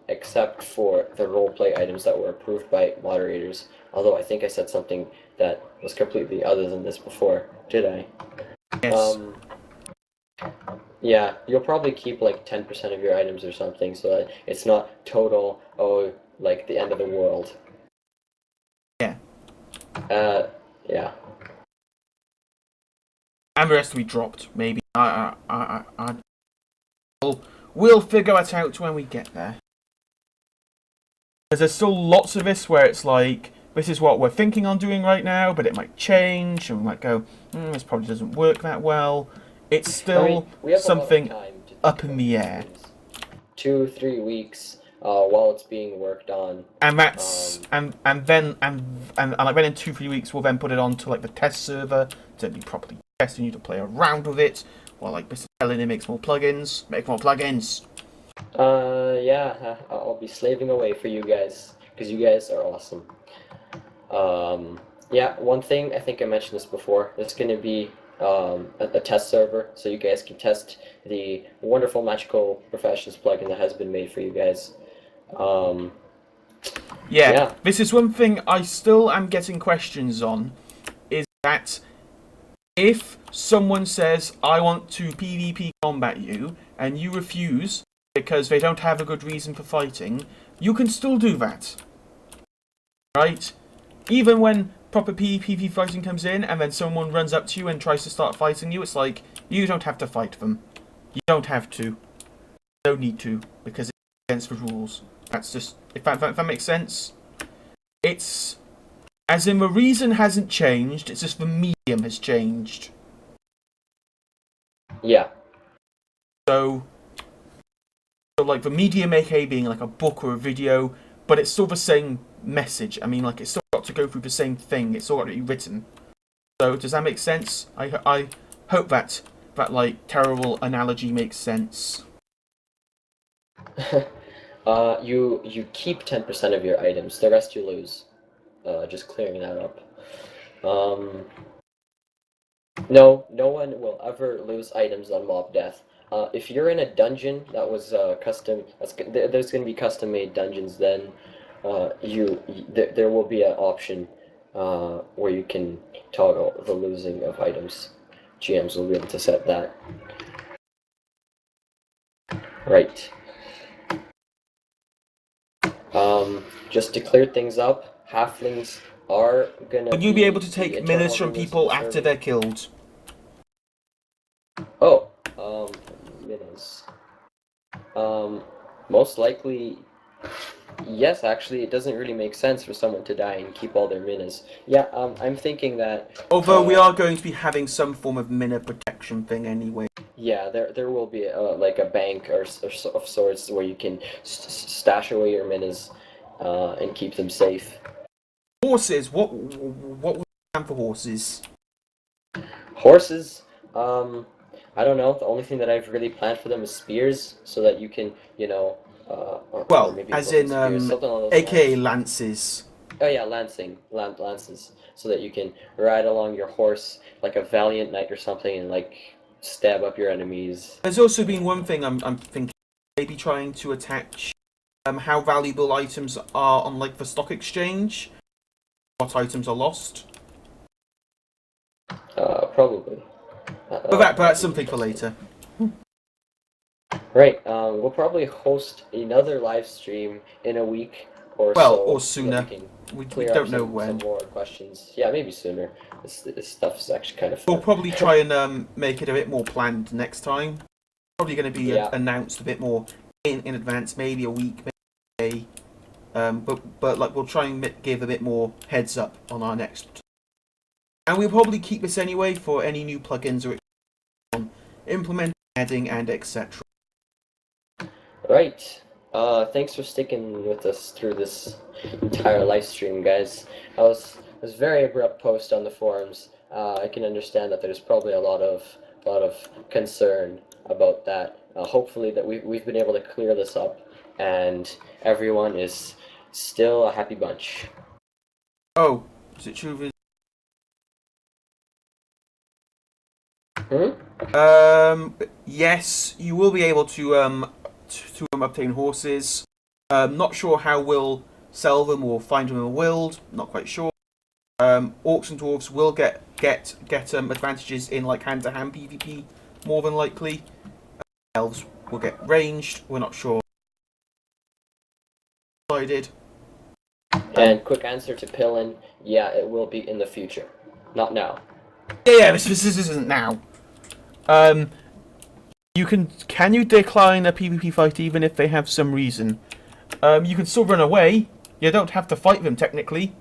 except for the roleplay items that were approved by moderators. Although I think I said something that was completely other than this before, did I? Yes. Yeah, you'll probably keep like 10% of your items or something, so that it's not total, oh, like the end of the world. Yeah. Uh, yeah. And the rest we dropped, maybe. We'll figure it out when we get there. Because there's still lots of this where it's like, this is what we're thinking on doing right now, but it might change, and we might go, this probably doesn't work that well. It's still We have something a lot of time to think up in about the these air. things. 2-3 weeks while it's being worked on. And that's and then like then in 2-3 weeks we'll then put it onto like the test server to be properly testing you to play around with it. While like Mr. Telling makes more plugins, make more plugins. Yeah, I'll be slaving away for you guys because you guys are awesome. Yeah, one thing I think I mentioned this before. It's going to be a test server, so you guys can test the wonderful Magical Professions plugin that has been made for you guys. Yeah. This is one thing I still am getting questions on, is that if someone says, I want to PvP combat you, and you refuse because they don't have a good reason for fighting, you can still do that. Right? Even when proper PvP fighting comes in, and then someone runs up to you and tries to start fighting you, it's like, you don't have to fight them. You don't have to. No need to, because it's against the rules. That's just, if that makes sense. It's, as in the reason hasn't changed, it's just the medium has changed. Yeah. So like the medium aka being like a book or a video, but it's still the same message. I mean, like, it's still got to go through the same thing. It's all got to be written. So does that make sense? I hope that like terrible analogy makes sense. You keep 10% of your items. The rest you lose. Just clearing that up. No one will ever lose items on mob death. If you're in a dungeon that was custom, there's going to be custom-made dungeons. Then there will be an option where you can toggle the losing of items. GMs will be able to set that. Right. Just to clear things up, halflings are gonna. Will you be able to take minutes from people after they're killed? Oh, minutes. Most likely, yes. Actually, it doesn't really make sense for someone to die and keep all their minas. Yeah, I'm thinking that. Although we are going to be having some form of mina protection thing anyway. Yeah, there will be like a bank or of sorts where you can stash away your minas and keep them safe. Horses. What would you plan for horses? Horses. I don't know. The only thing that I've really planned for them is spears, so that you can, or maybe as broken in spears, something along those aka lines. lances. Oh yeah, lances, so that you can ride along your horse like a valiant knight or something, and like stab up your enemies. There's also been one thing I'm thinking, maybe trying to attach how valuable items are on like the stock exchange. What items are lost? Probably. But that's something for later. Right. We'll probably host another live stream in a week or Well, so. or sooner. We don't know when. Some more questions. Yeah, maybe sooner. This stuff is actually kind of fun. We'll probably try and make it a bit more planned next time. Probably going to be announced a bit more in advance, maybe a week, maybe a day. But like we'll try and give a bit more heads up on our next. And we'll probably keep this anyway for any new plugins or implementing, adding, and etc. Right. Thanks for sticking with us through this entire live stream, guys. It was a very abrupt post on the forums. I can understand that there's probably a lot of concern about that. Hopefully that we've been able to clear this up, and everyone is still a happy bunch. Oh, is it true? Yes, you will be able to obtain horses. Not sure how we'll sell them or find them in the world. Not quite sure. Orcs and dwarves will get advantages in like hand-to-hand PvP more than likely. Elves will get ranged. We're not sure. Decided. And quick answer to Pillin, yeah, it will be in the future, not now. Yeah, this isn't now. You can you decline a PvP fight even if they have some reason? You can still run away. You don't have to fight them technically.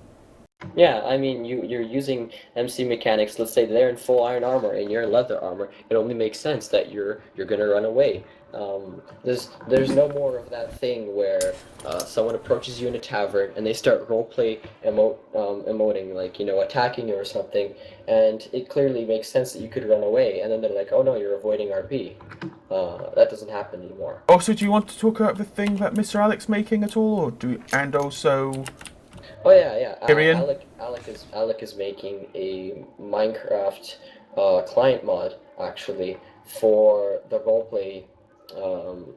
Yeah, I mean, you're using MC mechanics. Let's say they're in full iron armor and you're in leather armor. It only makes sense that you're gonna run away. There's no more of that thing where someone approaches you in a tavern and they start roleplay emoting, like, you know, attacking you or something, and it clearly makes sense that you could run away, and then they're like, oh no, you're avoiding RP. That doesn't happen anymore. Also, do you want to talk about the thing that Mr. Alec's making at all, or and also? Oh yeah. Tyrion? Alec is making a Minecraft client mod actually for the roleplay, the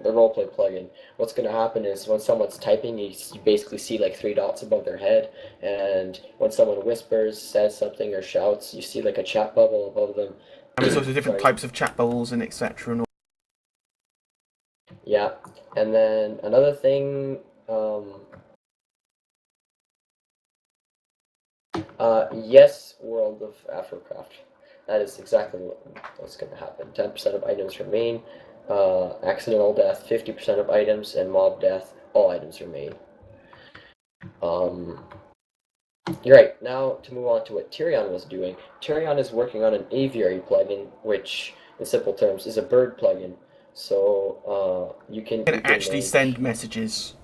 roleplay plugin. What's going to happen is when someone's typing, you basically see like 3 dots above their head, and when someone whispers, says something, or shouts, you see like a chat bubble above them. And there's also different types of chat bubbles and etc. And all. Yeah, and then another thing. Yes, World of Afrocraft. That is exactly what's going to happen. 10% of items remain. Accidental death, 50% of items, and mob death, all items remain. You're right. Now to move on to what Tyrion was doing. Tyrion is working on an aviary plugin, which, in simple terms, is a bird plugin. So you can actually send messages.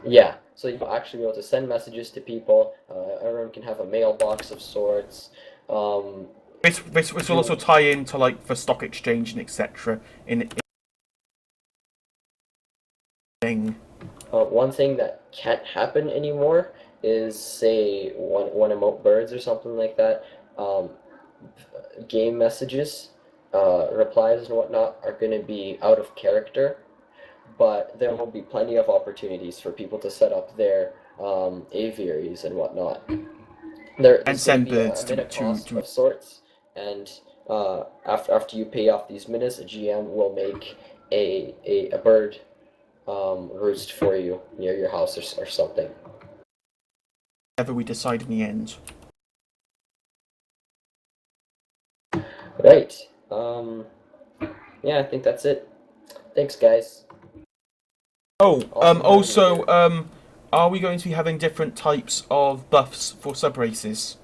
Yeah, so you'll actually be able to send messages to people. Everyone can have a mailbox of sorts. This will also tie into like the stock exchange and etc. One thing that can't happen anymore is, say, one emote birds or something like that. Game messages, replies and whatnot are going to be out of character. But there will be plenty of opportunities for people to set up their aviaries and whatnot. And send birds to of sorts, and after you pay off these minutes, a GM will make a bird roost for you near your house or something. Whatever we decide in the end. Right. Yeah, I think that's it. Thanks, guys. Oh, also, are we going to be having different types of buffs for sub-races?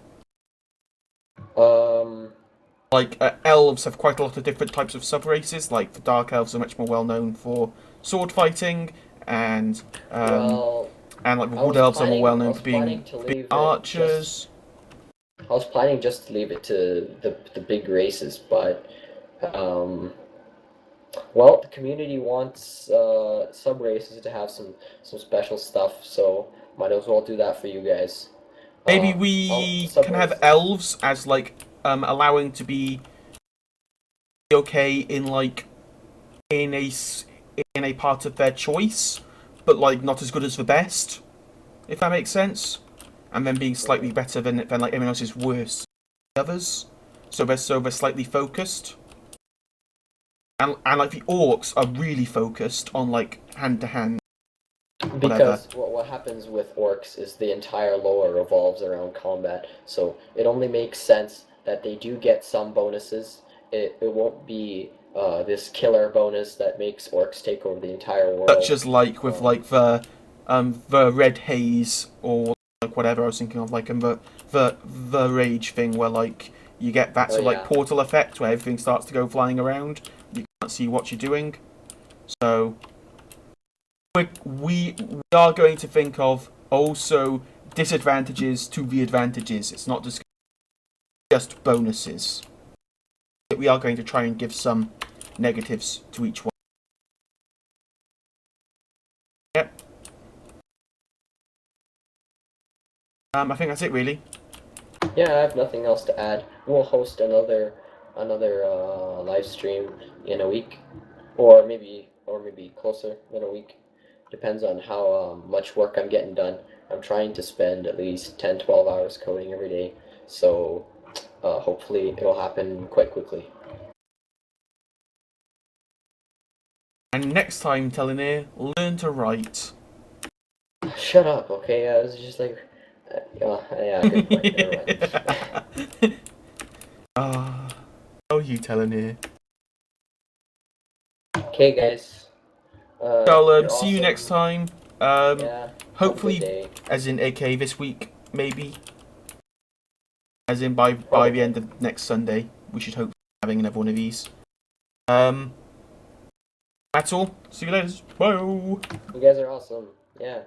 Like, elves have quite a lot of different types of sub-races, like the dark elves are much more well-known for sword fighting, and like the wood elves are more well-known for being archers. I was planning just to leave it to the big races, but well, the community wants sub races to have some special stuff, so might as well do that for you guys. Maybe we can have elves as like allowing to be okay in like in a part of their choice, but like not as good as the best, if that makes sense. And then being slightly better than like everyone else is worse than others. So they're slightly focused. And like the orcs are really focused on like hand to hand. Because what happens with orcs is the entire lore revolves around combat, so it only makes sense that they do get some bonuses. It won't be this killer bonus that makes orcs take over the entire world. Such as like with like the red haze or like whatever I was thinking of, like the rage thing where like you get that sort of like portal effect where everything starts to go flying around. You can't see what you're doing. So we are going to think of also disadvantages to the advantages. It's not just bonuses. We are going to try and give some negatives to each one. Yep. I think that's it, really. Yeah, I have nothing else to add. We'll host another live stream in a week, or maybe closer than a week. Depends on how much work I'm getting done. I'm trying to spend at least 10-12 hours coding every day, so hopefully it'll happen quite quickly. And next time, Telenir, learn to write. Shut up, okay? I was just like, yeah, good point. Never mind. Oh, you Telenir. Okay, guys. I'll You're see you awesome. next time. Yeah. Hopefully, Have a good day. as in AK this week, maybe. As in by the end of next Sunday, we should hope having another one of these. That's all. See you later. Bye. You guys are awesome. Yeah.